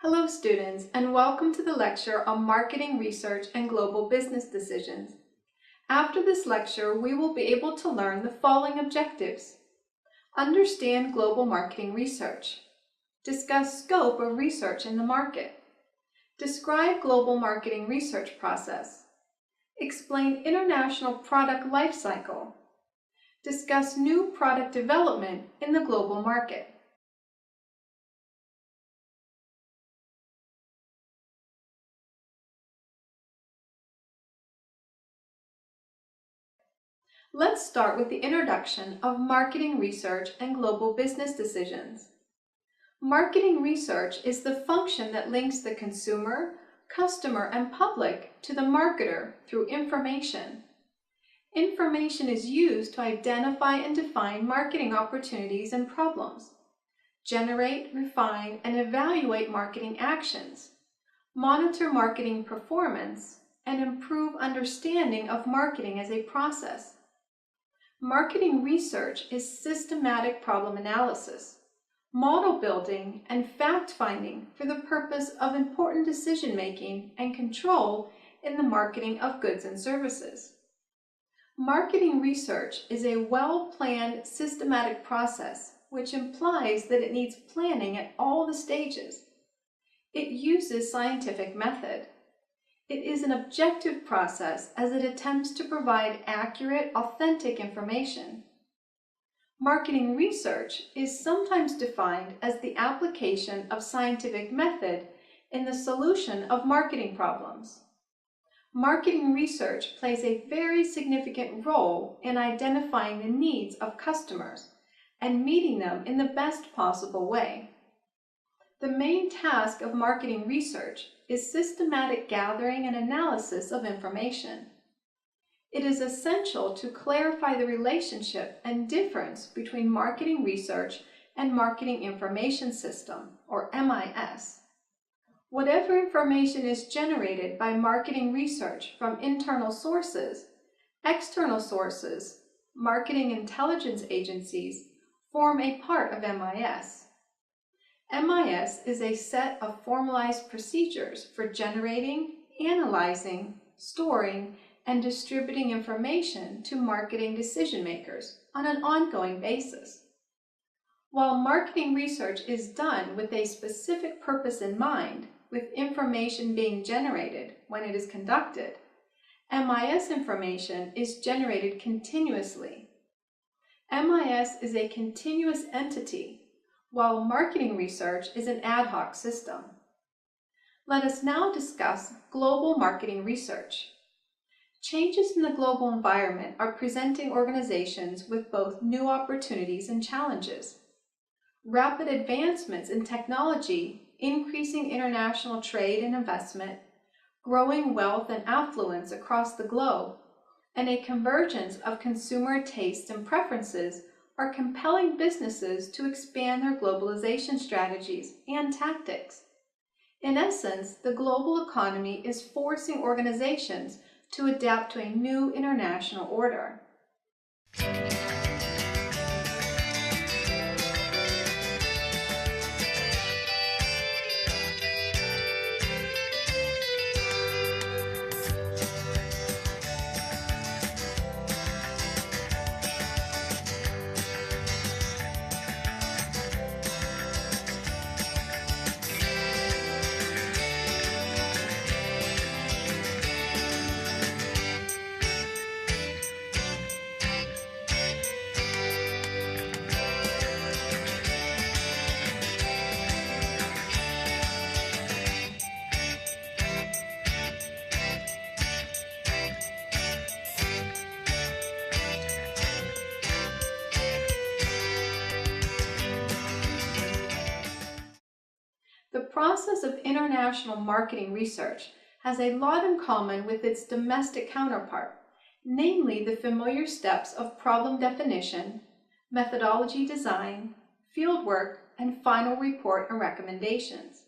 Hello students, and welcome to the lecture on marketing research and global business decisions. After this lecture, we will be able to learn the following objectives. Understand global marketing research. Discuss scope of research in the market. Describe global marketing research process. Explain international product life cycle. Discuss new product development in the global market. Let's start with the introduction of marketing research and global business decisions. Marketing research is the function that links the consumer, customer, and public to the marketer through information. Information is used to identify and define marketing opportunities and problems, generate, refine, and evaluate marketing actions, monitor marketing performance, and improve understanding of marketing as a process. Marketing research is systematic problem analysis, model building, and fact-finding for the purpose of important decision-making and control in the marketing of goods and services. Marketing research is a well-planned, systematic process, which implies that it needs planning at all the stages. It uses scientific method. It is an objective process as it attempts to provide accurate, authentic information. Marketing research is sometimes defined as the application of scientific method in the solution of marketing problems. Marketing research plays a very significant role in identifying the needs of customers and meeting them in the best possible way. The main task of marketing research is systematic gathering and analysis of information. It is essential to clarify the relationship and difference between marketing research and marketing information system, or MIS. Whatever information is generated by marketing research from internal sources, external sources, marketing intelligence agencies form a part of MIS. MIS is a set of formalized procedures for generating, analyzing, storing, and distributing information to marketing decision makers on an ongoing basis. While marketing research is done with a specific purpose in mind, with information being generated when it is conducted, MIS information is generated continuously. MIS is a continuous entity, while marketing research is an ad hoc system. Let us now discuss global marketing research. Changes in the global environment are presenting organizations with both new opportunities and challenges. Rapid advancements in technology, increasing international trade and investment, growing wealth and affluence across the globe, and a convergence of consumer tastes and preferences are compelling businesses to expand their globalization strategies and tactics. In essence, the global economy is forcing organizations to adapt to a new international order. The process of international marketing research has a lot in common with its domestic counterpart, namely the familiar steps of problem definition, methodology design, fieldwork, and final report and recommendations.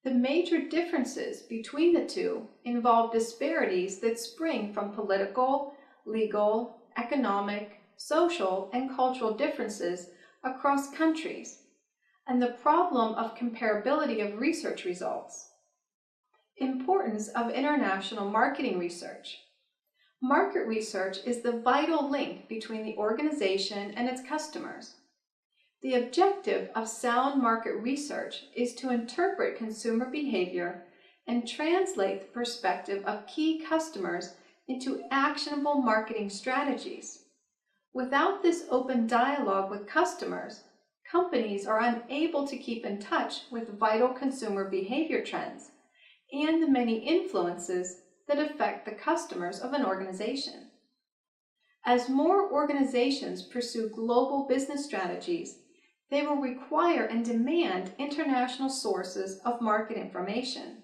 The major differences between the two involve disparities that spring from political, legal, economic, social, and cultural differences across countries, and the problem of comparability of research results. Importance of international marketing research. Market research is the vital link between the organization and its customers. The objective of sound market research is to interpret consumer behavior and translate the perspective of key customers into actionable marketing strategies. Without this open dialogue with customers, companies are unable to keep in touch with vital consumer behavior trends and the many influences that affect the customers of an organization. As more organizations pursue global business strategies, they will require and demand international sources of market information.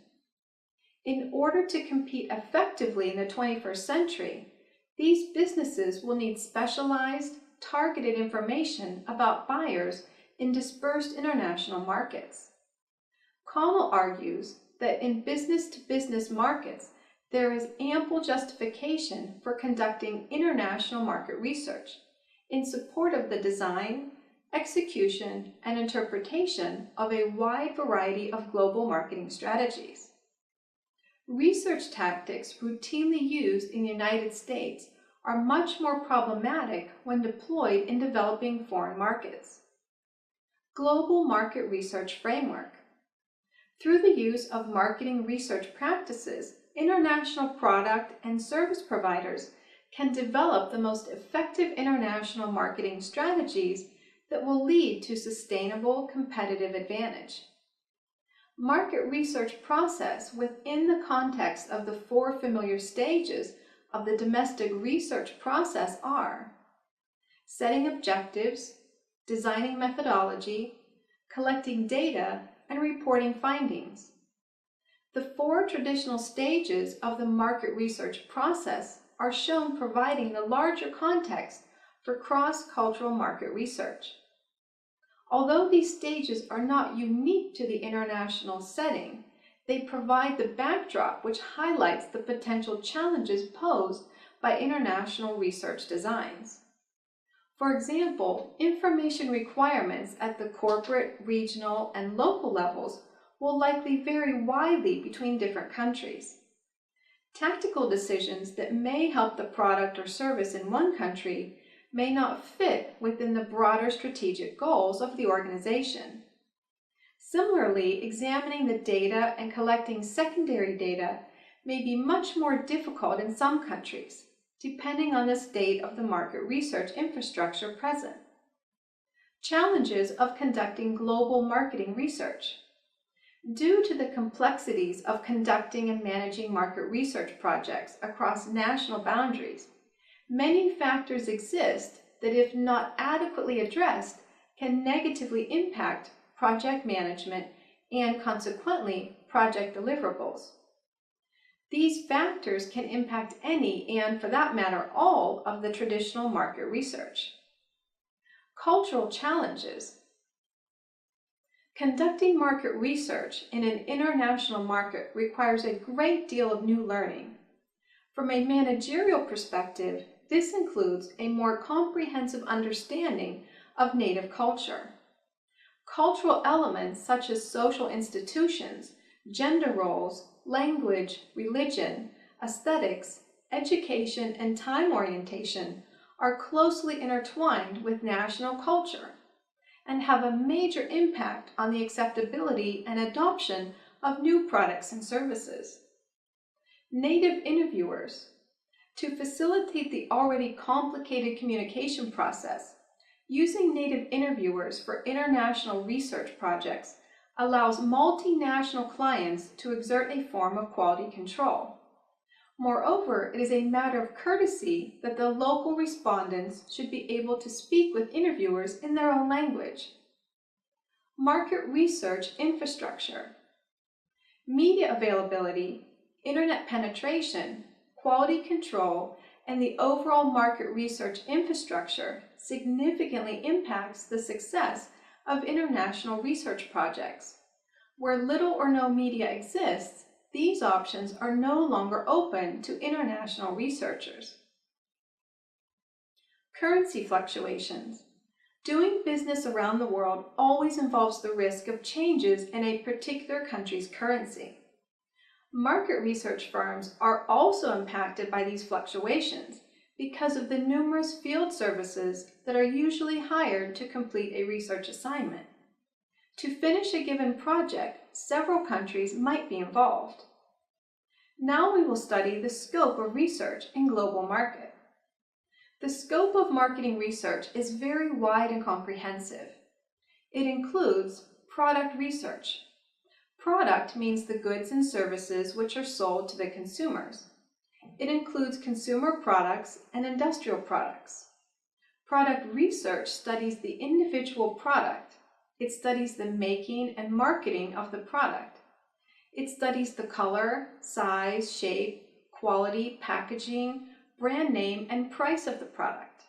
In order to compete effectively in the 21st century, these businesses will need specialized, targeted information about buyers in dispersed international markets. Connell argues that in business-to-business markets, there is ample justification for conducting international market research in support of the design, execution, and interpretation of a wide variety of global marketing strategies. Research tactics routinely used in the United States are much more problematic when deployed in developing foreign markets. Global Market Research Framework. Through the use of marketing research practices, international product and service providers can develop the most effective international marketing strategies that will lead to sustainable competitive advantage. Market research process within the context of the four familiar stages of the domestic research process are setting objectives, designing methodology, collecting data, and reporting findings. The four traditional stages of the market research process are shown providing the larger context for cross-cultural market research. Although these stages are not unique to the international setting, they provide the backdrop which highlights the potential challenges posed by international research designs. For example, information requirements at the corporate, regional, and local levels will likely vary widely between different countries. Tactical decisions that may help the product or service in one country may not fit within the broader strategic goals of the organization. Similarly, examining the data and collecting secondary data may be much more difficult in some countries, depending on the state of the market research infrastructure present. Challenges of conducting global marketing research. Due to the complexities of conducting and managing market research projects across national boundaries, many factors exist that, if not adequately addressed, can negatively impact project management and, consequently, project deliverables. These factors can impact any, and for that matter, all of the traditional market research. Cultural challenges. Conducting market research in an international market requires a great deal of new learning. From a managerial perspective, this includes a more comprehensive understanding of native culture. Cultural elements such as social institutions, gender roles, language, religion, aesthetics, education, and time orientation are closely intertwined with national culture and have a major impact on the acceptability and adoption of new products and services. Native interviewers. To facilitate the already complicated communication process, using native interviewers for international research projects allows multinational clients to exert a form of quality control. Moreover, it is a matter of courtesy that the local respondents should be able to speak with interviewers in their own language. Market research infrastructure. Media availability, internet penetration, quality control, and the overall market research infrastructure significantly impacts the success of international research projects. Where little or no media exists, these options are no longer open to international researchers. Currency fluctuations. Doing business around the world always involves the risk of changes in a particular country's currency. Market research firms are also impacted by these fluctuations because of the numerous field services that are usually hired to complete a research assignment. To finish a given project, several countries might be involved. Now we will study the scope of research in global market. The scope of marketing research is very wide and comprehensive. It includes product research. Product means the goods and services which are sold to the consumers. It includes consumer products and industrial products. Product research studies the individual product. It studies the making and marketing of the product. It studies the color, size, shape, quality, packaging, brand name, and price of the product.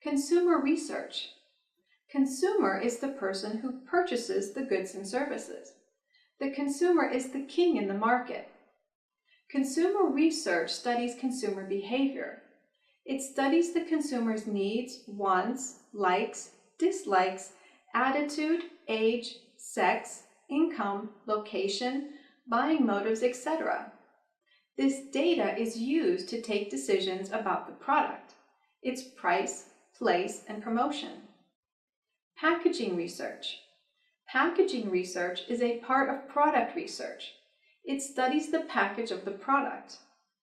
Consumer research. Consumer is the person who purchases the goods and services. The consumer is the king in the market. Consumer research studies consumer behavior. It studies the consumer's needs, wants, likes, dislikes, attitude, age, sex, income, location, buying motives, etc. This data is used to take decisions about the product, its price, place, and promotion. Packaging research. Packaging research is a part of product research. It studies the package of the product.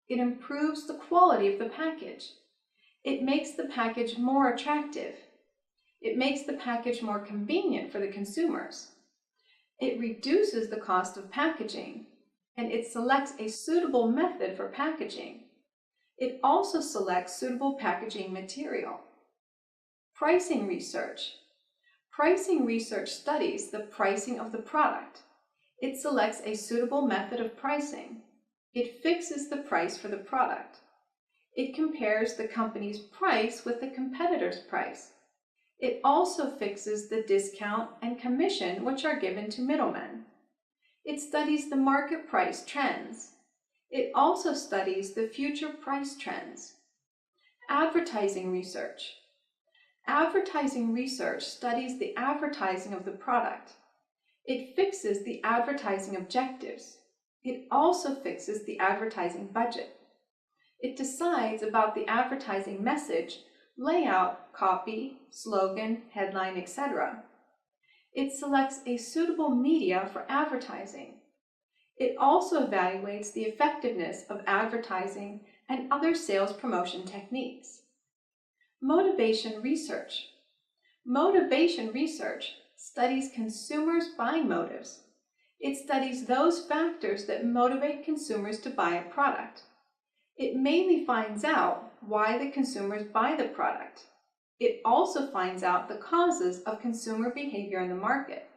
It improves the quality of the package. It makes the package more attractive. It makes the package more convenient for the consumers. It reduces the cost of packaging, and it selects a suitable method for packaging. It also selects suitable packaging material. Pricing research. Pricing research studies the pricing of the product. It selects a suitable method of pricing. It fixes the price for the product. It compares the company's price with the competitor's price. It also fixes the discount and commission which are given to middlemen. It studies the market price trends. It also studies the future price trends. Advertising research. Advertising research studies the advertising of the product. It fixes the advertising objectives. It also fixes the advertising budget. It decides about the advertising message, layout, copy, slogan, headline, etc. It selects a suitable media for advertising. It also evaluates the effectiveness of advertising and other sales promotion techniques. Motivation research. Motivation research studies consumers' buying motives. It studies those factors that motivate consumers to buy a product. It mainly finds out why the consumers buy the product. It also finds out the causes of consumer behavior in the market.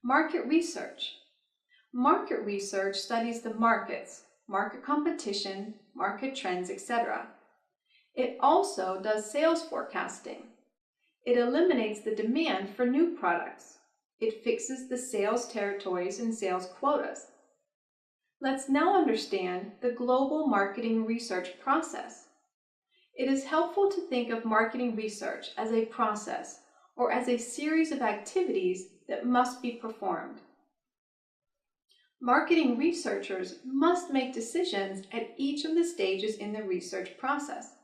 Market research. Market research studies the markets, market competition, market trends, etc. It also does sales forecasting. It eliminates the demand for new products. It fixes the sales territories and sales quotas. Let's now understand the global marketing research process. It is helpful to think of marketing research as a process or as a series of activities that must be performed. Marketing researchers must make decisions at each of the stages in the research process.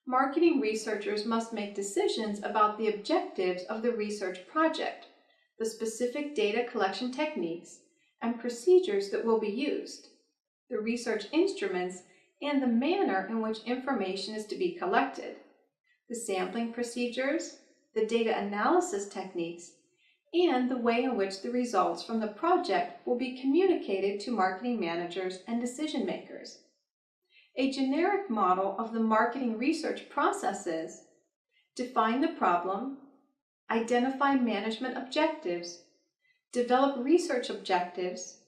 Marketing researchers must make decisions about the objectives of the research project, the specific data collection techniques and procedures that will be used, the research instruments, and the manner in which information is to be collected, the sampling procedures, the data analysis techniques, and the way in which the results from the project will be communicated to marketing managers and decision makers. A generic model of the marketing research process is: define the problem, identify management objectives, develop research objectives,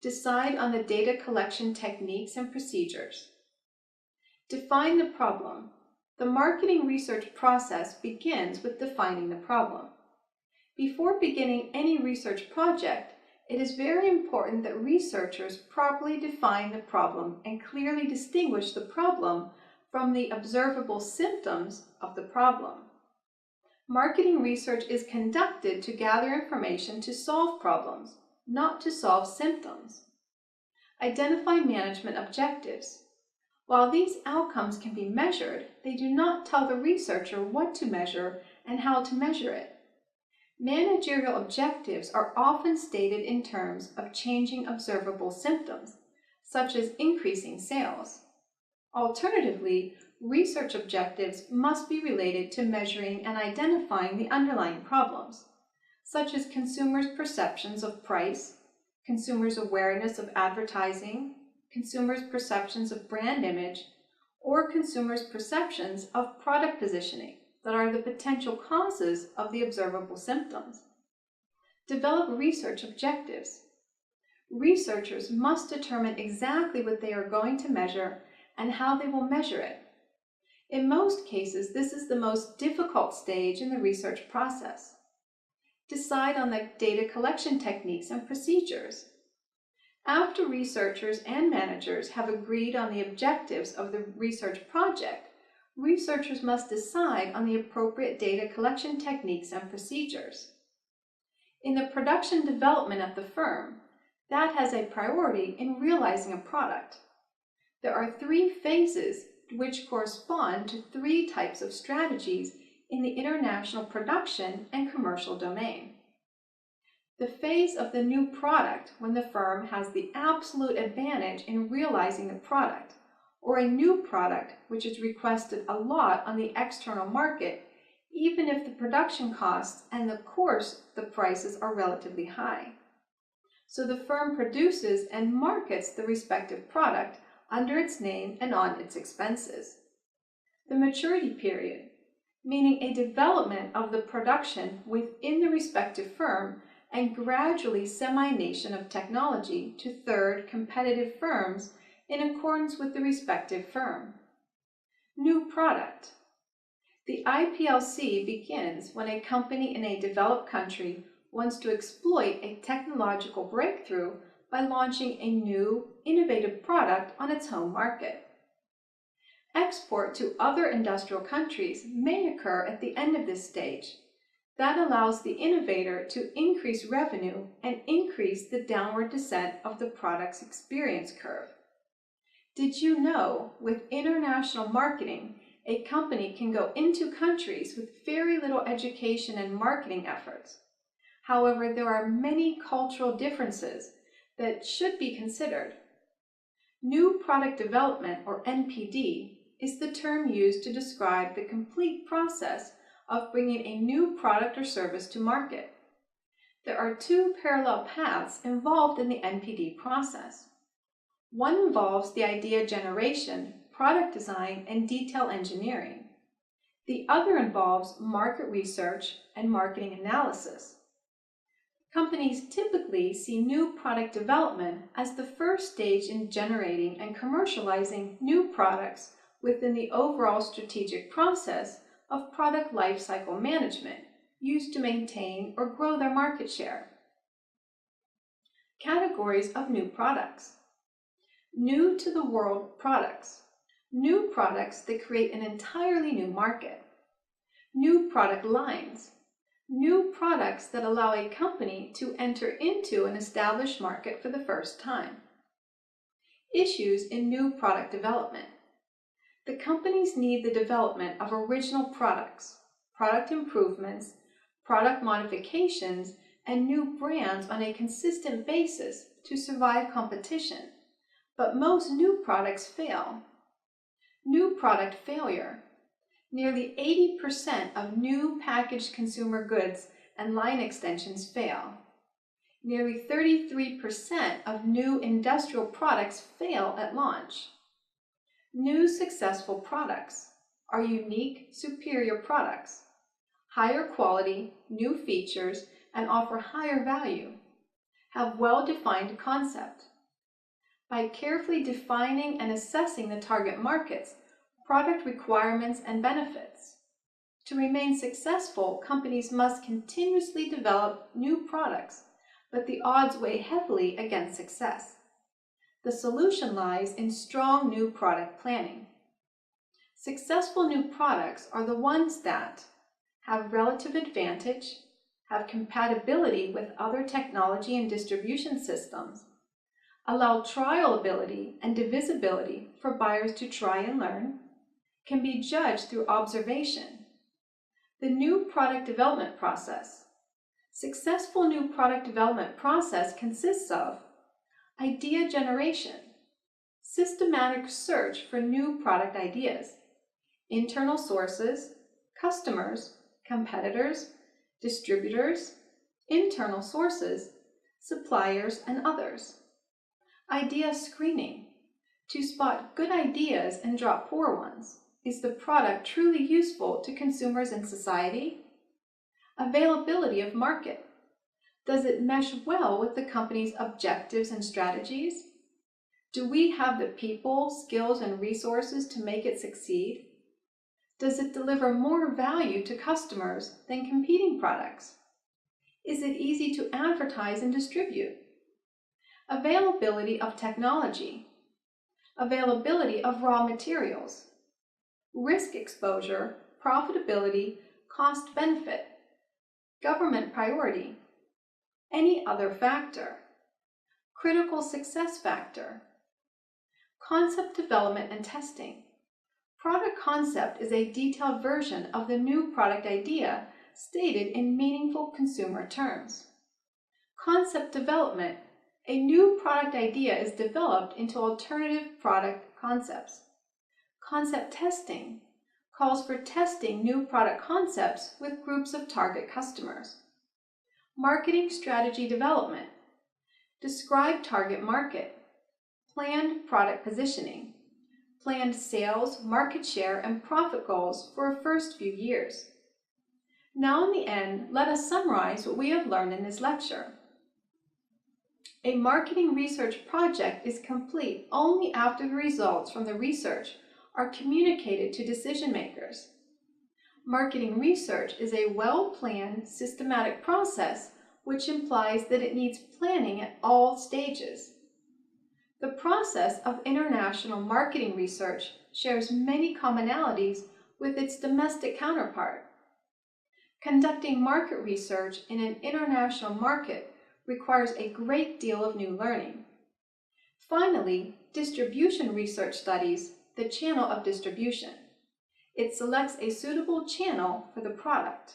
decide on the data collection techniques and procedures. Define the problem. The marketing research process begins with defining the problem. Before beginning any research project, it is very important that researchers properly define the problem and clearly distinguish the problem from the observable symptoms of the problem. Marketing research is conducted to gather information to solve problems, not to solve symptoms. Identify management objectives. While these outcomes can be measured, they do not tell the researcher what to measure and how to measure it. Managerial objectives are often stated in terms of changing observable symptoms, such as increasing sales. Alternatively, research objectives must be related to measuring and identifying the underlying problems, such as consumers' perceptions of price, consumers' awareness of advertising, consumers' perceptions of brand image, or consumers' perceptions of product positioning that are the potential causes of the observable symptoms. Develop research objectives. Researchers must determine exactly what they are going to measure and how they will measure it. In most cases, this is the most difficult stage in the research process. Decide on the data collection techniques and procedures. After researchers and managers have agreed on the objectives of the research project, researchers must decide on the appropriate data collection techniques and procedures. In the production development at the firm, that has a priority in realizing a product. There are 3 phases which correspond to 3 types of strategies in the international production and commercial domain. The phase of the new product, when the firm has the absolute advantage in realizing the product, or a new product which is requested a lot on the external market, even if the production costs and of course the prices are relatively high. So the firm produces and markets the respective product under its name and on its expenses. The maturity period, meaning a development of the production within the respective firm and gradually dissemination of technology to third competitive firms in accordance with the respective firm. New product. The IPLC begins when a company in a developed country wants to exploit a technological breakthrough by launching a new, innovative product on its home market. Export to other industrial countries may occur at the end of this stage. That allows the innovator to increase revenue and increase the downward descent of the product's experience curve. Did you know, with international marketing, a company can go into countries with very little education and marketing efforts? However, there are many cultural differences that should be considered. New product development, or NPD, is the term used to describe the complete process of bringing a new product or service to market. There are 2 parallel paths involved in the NPD process. One involves the idea generation, product design, and detail engineering. The other involves market research and marketing analysis. Companies typically see new product development as the first stage in generating and commercializing new products within the overall strategic process of product lifecycle management used to maintain or grow their market share. Categories of new products. New to the world products. New products that create an entirely new market. New product lines. New products that allow a company to enter into an established market for the first time. Issues in new product development. The companies need the development of original products, product improvements, product modifications, and new brands on a consistent basis to survive competition, but most new products fail. New product failure. Nearly 80% of new packaged consumer goods and line extensions fail. Nearly 33% of new industrial products fail at launch. New successful products are unique, superior products, higher quality, new features, and offer higher value, have well-defined concept. By carefully defining and assessing the target markets, product requirements, and benefits. To remain successful, companies must continuously develop new products, but the odds weigh heavily against success. The solution lies in strong new product planning. Successful new products are the ones that have relative advantage, have compatibility with other technology and distribution systems, allow trialability and divisibility for buyers to try and learn, can be judged through observation. The new product development process. Successful new product development process consists of idea generation, systematic search for new product ideas, internal sources, customers, competitors, distributors, internal sources, suppliers, and others. Idea screening, to spot good ideas and drop poor ones. Is the product truly useful to consumers and society? Availability of market. Does it mesh well with the company's objectives and strategies? Do we have the people, skills, and resources to make it succeed? Does it deliver more value to customers than competing products? Is it easy to advertise and distribute? Availability of technology. Availability of raw materials. Risk exposure, profitability, cost benefit. Government priority. Any other factor. Critical success factor. Concept development and testing. Product concept is a detailed version of the new product idea stated in meaningful consumer terms. Concept development. A new product idea is developed into alternative product concepts. Concept testing calls for testing new product concepts with groups of target customers. Marketing strategy development. Describe target market. Planned product positioning. Planned sales, market share, and profit goals for the first few years. Now in the end, let us summarize what we have learned in this lecture. A marketing research project is complete only after the results from the research are communicated to decision makers. Marketing research is a well-planned, systematic process which implies that it needs planning at all stages. The process of international marketing research shares many commonalities with its domestic counterpart. Conducting market research in an international market requires a great deal of new learning. Finally, distribution research studies the channel of distribution. It selects a suitable channel for the product.